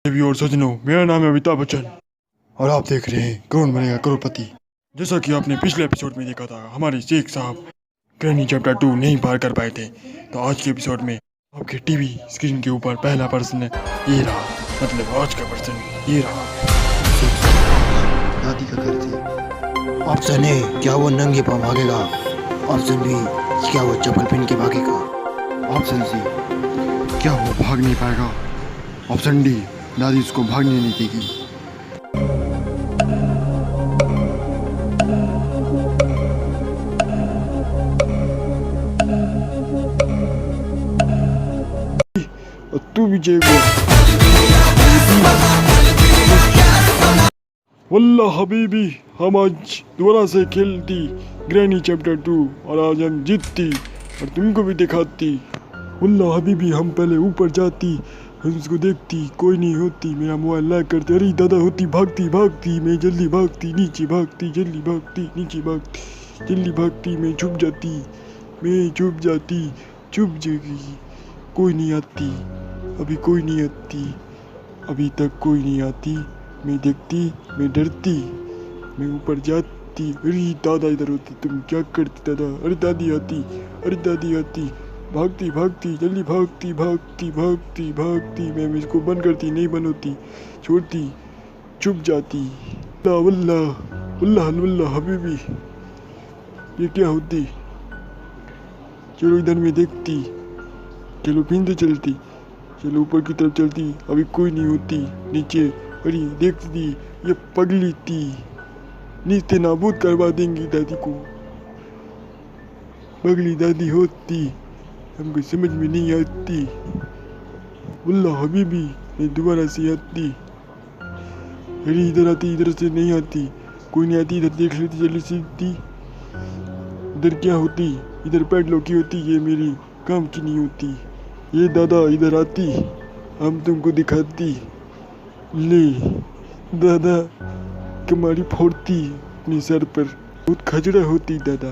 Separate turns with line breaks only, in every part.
देवी और सज्जनों, मेरा नाम है अमिताभ बच्चन और आप देख रहे हैं कौन बनेगा करोड़पति। जैसा कि आपने पिछले एपिसोड में देखा था, हमारे शेख साहब ग्रैनी चैप्टर 2 नहीं पार कर पाए थे। तो आज के एपिसोड में आपके टीवी स्क्रीन के ऊपर पहला पर्सन ये रहा, मतलब आज का पर्सन ये रहा।
दादी का घर थे। ऑप्शन ए, क्या वो नंगे पाँव भागेगा? ऑप्शन बी, क्या वो चप्पल पहन के भागेगा?
ऑप्शन सी, क्या वो भाग नहीं पाएगा? ऑप्शन डी, दादी उसको भागने नहीं देगी। तू भी वल्ला हबीबी, हम आज दोबारा से खेलती ग्रैनी चैप्टर 2 और आज हम जीतती और तुमको भी दिखाती। वल्ला हबीबी, हम पहले ऊपर जाती, हम उसको देखती, कोई नहीं होती। मेरा मोबाइल लाइक करते, अरे दादा होती, भागती भागती, मैं जल्दी भागती, नीचे भागती, जल्दी भागती, नीचे भागती, जल्दी भागती, मैं छुप जाती, छुप जाएगी। कोई नहीं आती, अभी कोई नहीं आती, अभी तक कोई नहीं आती। मैं देखती, मैं डरती, मैं ऊपर जाती, अरे दादा इधर होती, तुम क्या करती दादा? अरे दादी आती, अरे दादी आती, भागती भागती, जल्दी भागती भागती भागती भागती, मैं इसको बंद करती, नहीं बंद होती, छोड़ती, छुप जाती। वल्ला वल्ला वल्ला हबीबी, ये क्या होती? चलो इधर में देखती, चलो फिर से चलती, चलो ऊपर की तरफ चलती, अभी कोई नहीं होती। नीचे अरे देखती थी, ये पगली थी, नीचे नाबूद करवा देंगी दादी को। पगली दादी होती, हमको समझ में नहीं आती। वल्ला हबीबी, मैं दोबारा से आती, अरे इधर आती, इधर से नहीं आती, कोई नहीं आती, इधर देख लेती, जल्दी सीखती। इधर क्या होती? इधर पैड लॉक की होती, ये मेरी काम की नहीं होती। ये दादा इधर आती, हम तुमको दिखाती। ले दादा कमारी फोड़ती अपने सर पर, बहुत खजड़ा होती दादा।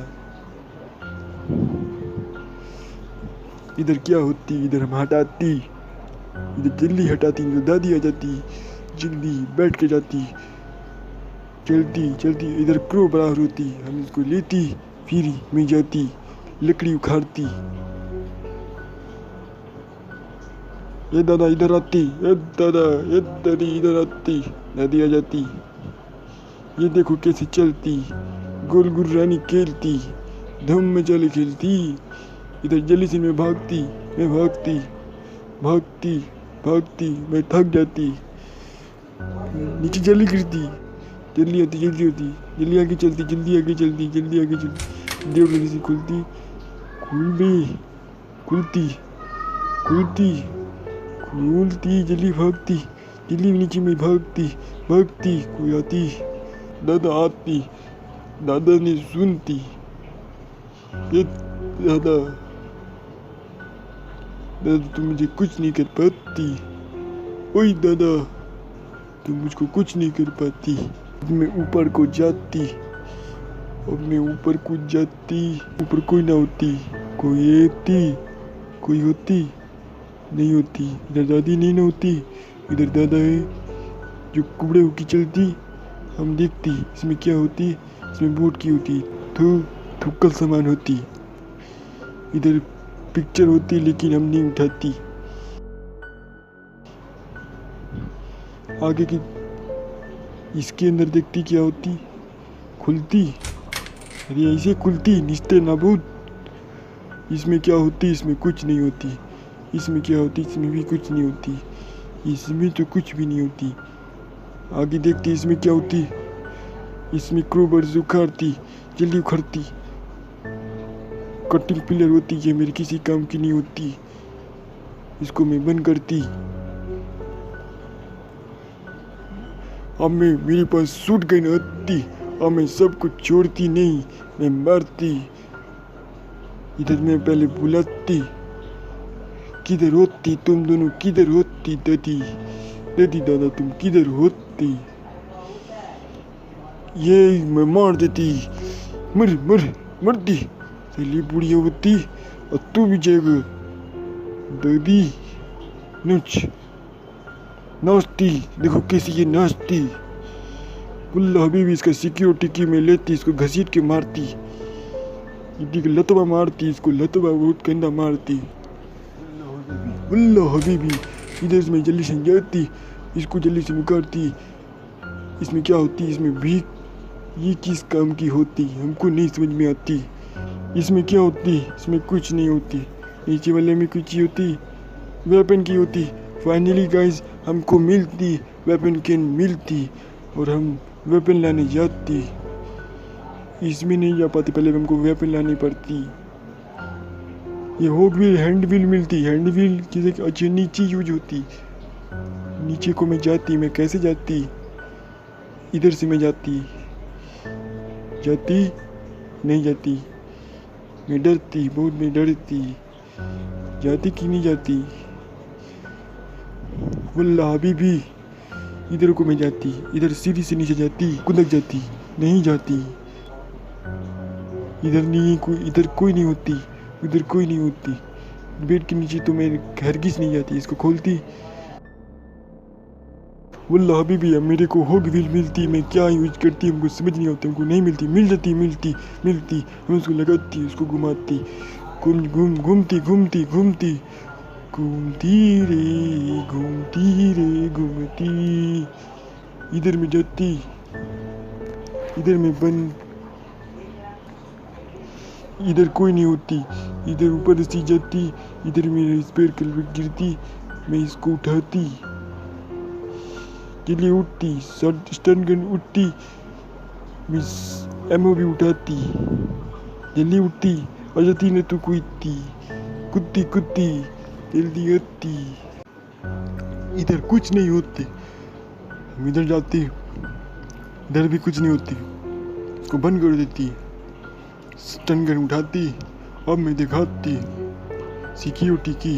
इधर क्या होती? इधर हम हटाती, इधर जल्दी हटाती तो दादी आ जाती, जल्दी बैठ के जाती, चलती चलती। इधर क्रो बराबर होती, हम इसको लेती, फिर मैं जाती, लकड़ी उखाड़ती। ये दादा इधर आती, ये दादा, ये दादी इधर आती, दादी आ जाती। ये देखो कैसे चलती, गोल गुर्रानी खेलती, धूम में चले खेलती। इधर जल्दी से मैं भागती, मैं भागती भागती भागती, मैं थक जाती, नीचे जल्दी गिरती, जल्दी आती, जल्दी होती, जल्दी आगे चलती, जल्दी आगे चलती, जल्दी आगे चलती। देव जल्दी से खुलती, खुल भी, खुलती खुलती खुलती, जल्दी भागती, जल्दी नीचे में भागती भागती, कोई आती, दादा आती, दादा ने सुनती, ये दादा दादा तुम मुझे कुछ नहीं कर पाती, ओए दादा तुम मुझको कुछ नहीं कर पाती। मैं ऊपर को जाती, अब मैं ऊपर को जाती, ऊपर कोई ना होती, कोई आती, कोई होती नहीं होती। इधर दादी नहीं ना होती, इधर दादा है जो कुबड़े होके चलती। हम देखती, इसमें क्या होती? इसमें बोट की होती, थुक्कल सामान होती। इधर पिक्चर होती, लेकिन हम नहीं उठाती। आगे की इसके अंदर देखती, क्या होती? खुलती, अरे ऐसे खुलती, निस्ते नाबूद। इसमें क्या होती? इसमें कुछ नहीं होती। इसमें क्या होती? इसमें भी कुछ नहीं होती, इसमें तो कुछ भी नहीं होती। आगे देखती, इसमें क्या होती? इसमें क्रोबर उखाड़ती, जल्दी उखाड़ती, कटिंग पिलर होती, ये मेरे किसी काम की नहीं होती, इसको मैं बंद करती। अब मैं, मेरे पास सूट गन आती, अब मैं सब कुछ छोड़ती नहीं, मैं मारती। इधर मैं पहले बुलाती, किधर होती तुम दोनों? किधर होती दादी? दादी दादा तुम किधर होती? ये मैं मार देती, मर मर मरती, चली बुढ़िया होती, और तू भी जाएगा दादी। नुच नाचती, देखो कैसी ये नाचती। वल्ला हबीबी इसका सिक्योरिटी की में लेती, इसको घसीट के मारती, इसको लतवा मारती, इसको लतवा बहुत गंदा मारती। वल्ला हबीबी इधर से मैं जल्दी से जाती, इसको जल्दी से मुकारती। इसमें क्या होती, इसमें भीख ये किस काम की होती हमको नहीं समझ में आती। इसमें क्या होती, इसमें कुछ नहीं होती। नीचे वाले में कुछ ही होती, वेपन की होती। फाइनली गाइस हमको मिलती, वेपन कैन मिलती और हम वेपन लाने जाती। इसमें नहीं जा पाती, पहले हमको वेपन लानी पड़ती। ये होग व्हील हैंड व्हील मिलती, हैंड व्हील जैसे अच्छी नीचे यूज होती। नीचे को मैं जाती, मैं कैसे जाती, इधर से मैं जाती नहीं जाती, मैं डरती बहुत, मैं डरती। जाती कि नहीं जाती, वल्ला हबीबी इधर को मैं जाती, इधर सीढ़ी से नीचे जाती, कुदक जाती, नहीं जाती। इधर नहीं कोई, इधर कोई नहीं होती, उधर कोई नहीं होती। बेड के नीचे तो मैं हरगिज़ नहीं जाती, इसको खोलती। वल्ला हबीबी अब मेरे को होग व्हील मिलती, मैं क्या यूज करती हमको समझ नहीं आता, हमको नहीं मिलती, मिल जाती, मिलती हम उसको लगाती, उसको घुमाती, घूमती घूमती। इधर में जाती, इधर में बंद, इधर कोई नहीं होती। इधर ऊपर से जाती, इधर मेरे पैर कलवट गिरती, मैं इसको उठाती, जल्दी उठती, स्टन गन उठती, मिस एमओ भी उठाती, जल्दी उठती, आ जाती न तो कुत्ती जल्दी आती। इधर कुछ नहीं होती, हम इधर जाती, इधर भी कुछ नहीं होती, इसको बंद कर देती, स्टन गन उठाती, अब मैं दिखाती सिक्योरिटी की,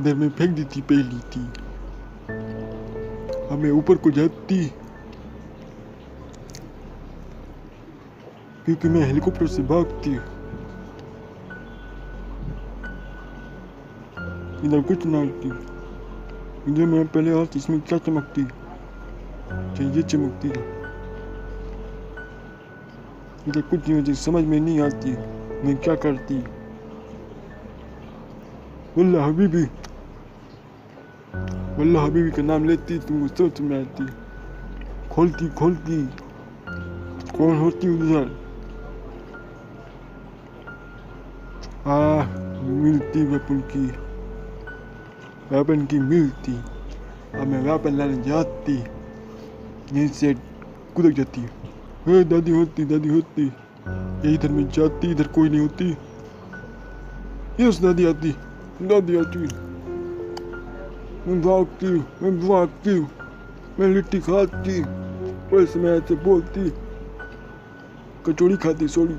इधर में फेंक देती, पहली थी। अब मैं ऊपर को जाती, क्योंकि मैं हेलीकॉप्टर से भागती। इधर कुछ ना होती, इधर मैं पहले हाथ, इसमें क्या चमकती, ये चमकती। इधर कुछ नहीं होती, समझ में नहीं आती मैं क्या करती। वल्ला हबीबी का नाम लेती, तुमको सोच में आती। खोलती कौन होती उधर, मिलती वेपन की मिलती। अब मैं वेपन लाने जाती, यहीं से कूदक जाती। दादी होती, ये इधर में जाती, इधर कोई नहीं होती। यस दादी आती, मैं भागती, मैं लिट्टी खाती, वैसे मैं ऐसे बोलती, कचौड़ी खाती, सोड़ी।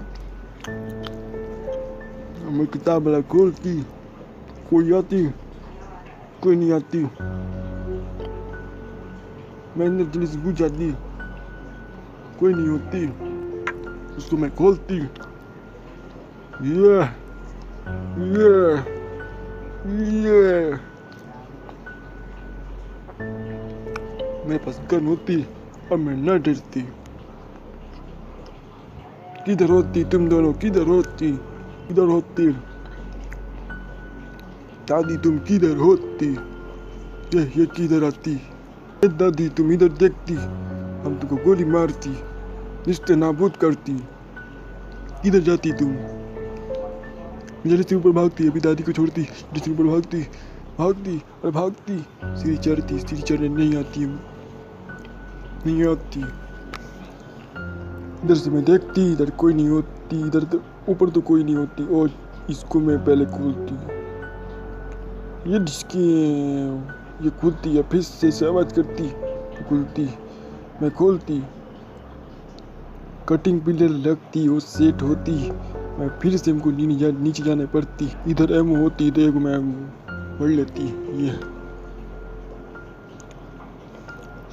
मैं किताब वाला खोलती, कोई आती, कोई नहीं आती। मैं अंदर जल्दी से घुस जाती, कोई नहीं होती, उसको मैं खोलती। ये मेरे पास गन होती, और मैं न डरती। किधर होती तुम दोनों, किधर होती दादी, तुम किधर होती, ये किधर आती। दादी तुम इधर देखती, हम तुमको गोली मारती, रिश्ते नाबूद करती। किधर जाती तुम, जल्दी से ऊपर भागती, अभी दादी को छोड़ती, जल्दी से ऊपर भागती, सीढ़ी चढ़ने नहीं आती। इधर से मैं देखती, इधर कोई नहीं होती, इधर तो ऊपर तो कोई नहीं होती। और इसको मैं पहले खोलती, ये खुलती है, फिर से आवाज करती, खुलती, मैं खोलती, कटिंग पिलर लगती, वो सेट होती, मैं फिर से हमको नीचे जाने पड़ती। इधर एमओ होती, तो एक मैं पढ़ लेती। ये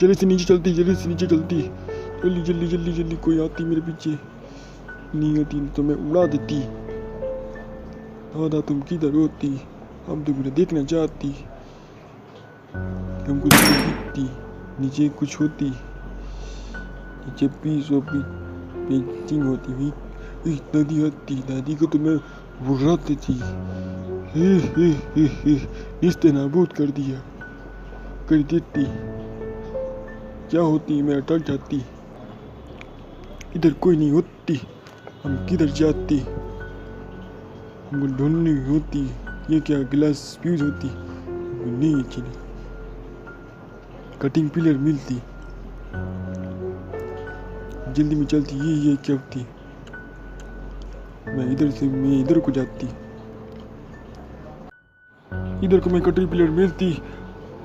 जल्दी से नीचे चलती, जल्दी कोई आती मेरे पीछे नहीं होती, तो मैं उड़ा देती। दादा तुम किधर होती, हम तो देखना चाहती, हमको होती, नीचे कुछ होती, नीचे पीस पेंटिंग होती हुई। नदी आती, नदी को तो मैं बुराते थी, निस्ते नाबूद कर दिया, कर देती। क्या होती, मैं अटक जाती, इधर कोई नहीं होती, हम किधर जाती, हमको ढूंढनी होती। ये क्या गिलास फ्यूज होती, नहीं चली, कटिंग पिलर मिलती, जल्दी में चलती। ये क्या होती, मैं इधर से मैं इधर को जाती, इधर को मैं कटिंग पिलर मिलती।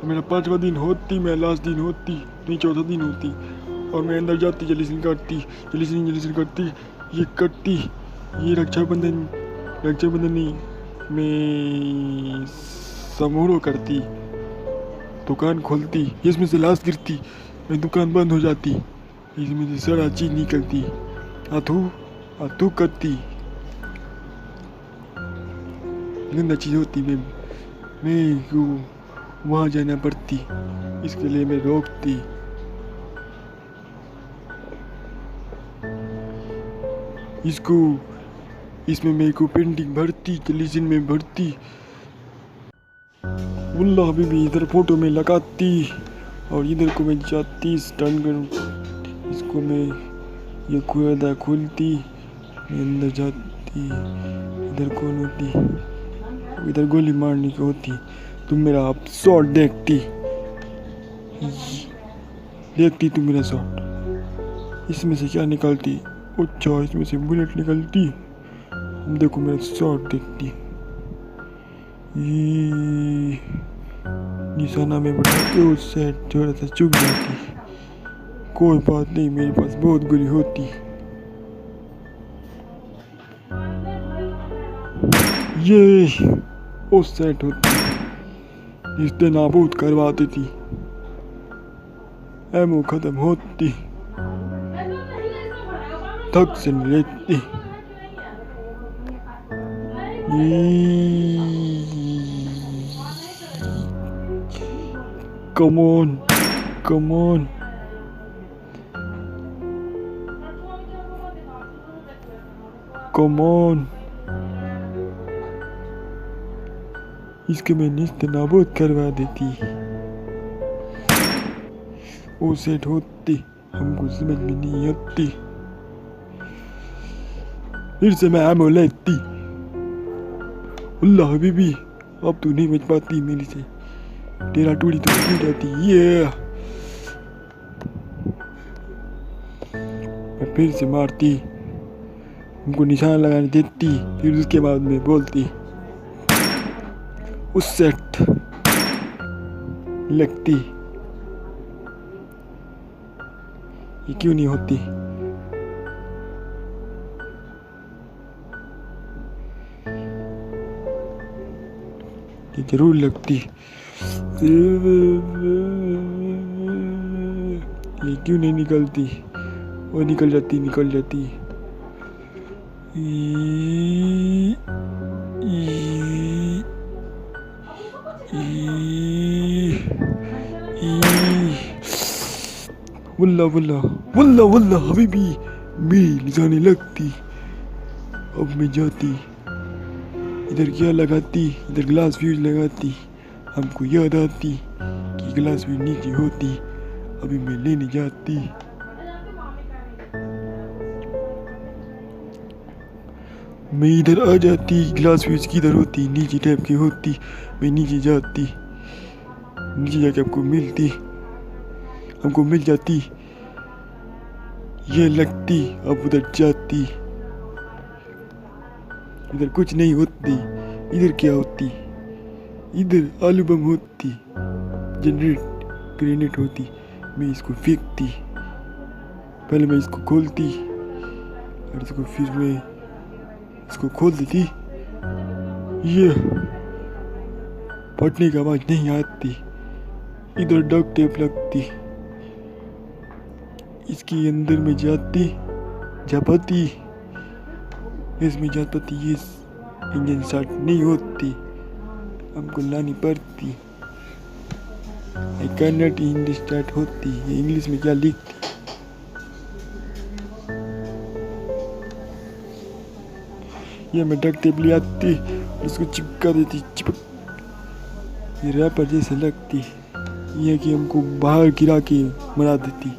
मेरा 5वां दिन होती, मैं लास्ट दिन होती, नहीं 4था दिन होती, और मैं अंदर जाती, जलीसिन काटती, ये कटती, ये रक्षाबंधन नहीं, मैं समूह करती, दुकान खोलती, इसमें से लाश गिरती, मैं दुकान बंद हो जाती, इसमें से सारा चीज निकलती, आथू करती, गंदा चीज होती। मैं को वहाँ जाना पड़ती, इसके लिए मैं रोकती। इसमें मेरे को पेंटिंग भरती, जलीसिन में भरती, वल्लाह हबीबी इधर फोटो में लगाती, और इधर को मैं जाती स्टैंड कर, इसको मैं ये खुदा खुलती, मैं अंदर जाती, इधर कौन होती, इधर गोली मारने की होती। तुम मेरा शॉट देखती तुम मेरा शॉट, इसमें से क्या निकलती, अच्छा इसमें से बुलेट निकलती, देखो मेरा शॉट देखती, ये निशाना में बढ़ाते उससे थोड़ा सा चुक जाती, कोई बात नहीं, मेरे पास बहुत गोली होती। ये उस सेट होती, इससे नाबूद करवाती थी, एमो खत्म होती, थक से लेती, come on, इसके मैं निस्ते नाबूद करवा देती, वो सेट होती, हमको समझ में नहीं आती, फिर से मैं एमो लेती। अल्लाह हबीबी अब तू नहीं बच पाती मेरी से, तेरा टूड़ी तो टूट जाती। ये मैं फिर से मारती, उनको निशान लगाने देती, फिर उसके बाद में बोलती, उस सेट लगती, ये क्यों नहीं होती, ये जरूर लगती, ये क्यों नहीं निकलती, वो निकल जाती, वल्ला हबीबी मेरी जाने लगती। अब मैं जाती, इधर क्या लगाती, इधर ग्लास फ्यूज लगाती, हमको याद आती कि ग्लास फ्यूज नीचे होती, अभी मैं लेने जाती। मैं इधर आ जाती, ग्लास फ्यूज किधर होती, नीचे टाइप की होती, मैं नीचे जाती, नीचे जाके हमको मिल जाती, ये लगती, अब उधर जाती, इधर कुछ नहीं होती, इधर क्या होती, इधर आलू बम होती, ग्रेनेड होती, मैं इसको फेंकती, पहले मैं इसको खोलती, और इसको फिर मैं इसको खोल देती, ये फटने की आवाज नहीं आती, इधर डक टेप लगती, इसके अंदर में जापाती, इसमें जापाती, ये इंजन स्टार्ट नहीं होती, हमको लानी पड़ती, I can not Hindi start होती है, इंग्लिश में क्या लिखती। ये मैं डक टेप ले आती और उसको चिपका देती, चिपक। ये रैपर जैसे लगती, ये कि हमको बाहर गिरा के मरा देती।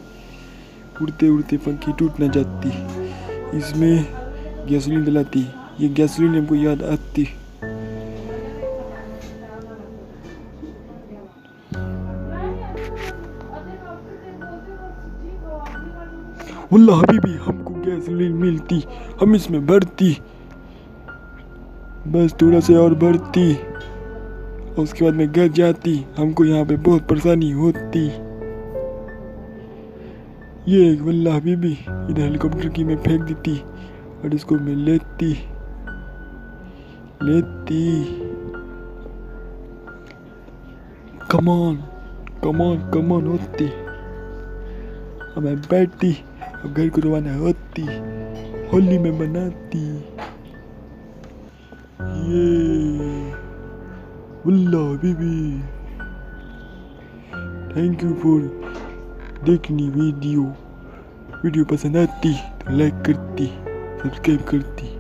उड़ते उड़ते पंखी टूट न जाती। इसमें गैसोलीन डलाती, ये गैसोलीन हमको याद आती। वल्लाह हबीबी हमको गैसोलीन मिलती, हम इसमें भरती, बस थोड़ा से और भरती, उसके बाद में घर जाती। हमको यहाँ पे बहुत परेशानी होती। ये वल्लाह हबीबी इधर हेलीकॉप्टर की मैं फेंक देती और इसको मैं लेती कमान कमान कमान होती। अब मैं बैठती और घर को रवाना होती, होली में मनाती। ये वल्लाह हबीबी, थैंक यू फॉर देखनी वीडियो पसंद आती तो लाइक करती, सब्सक्राइब करती।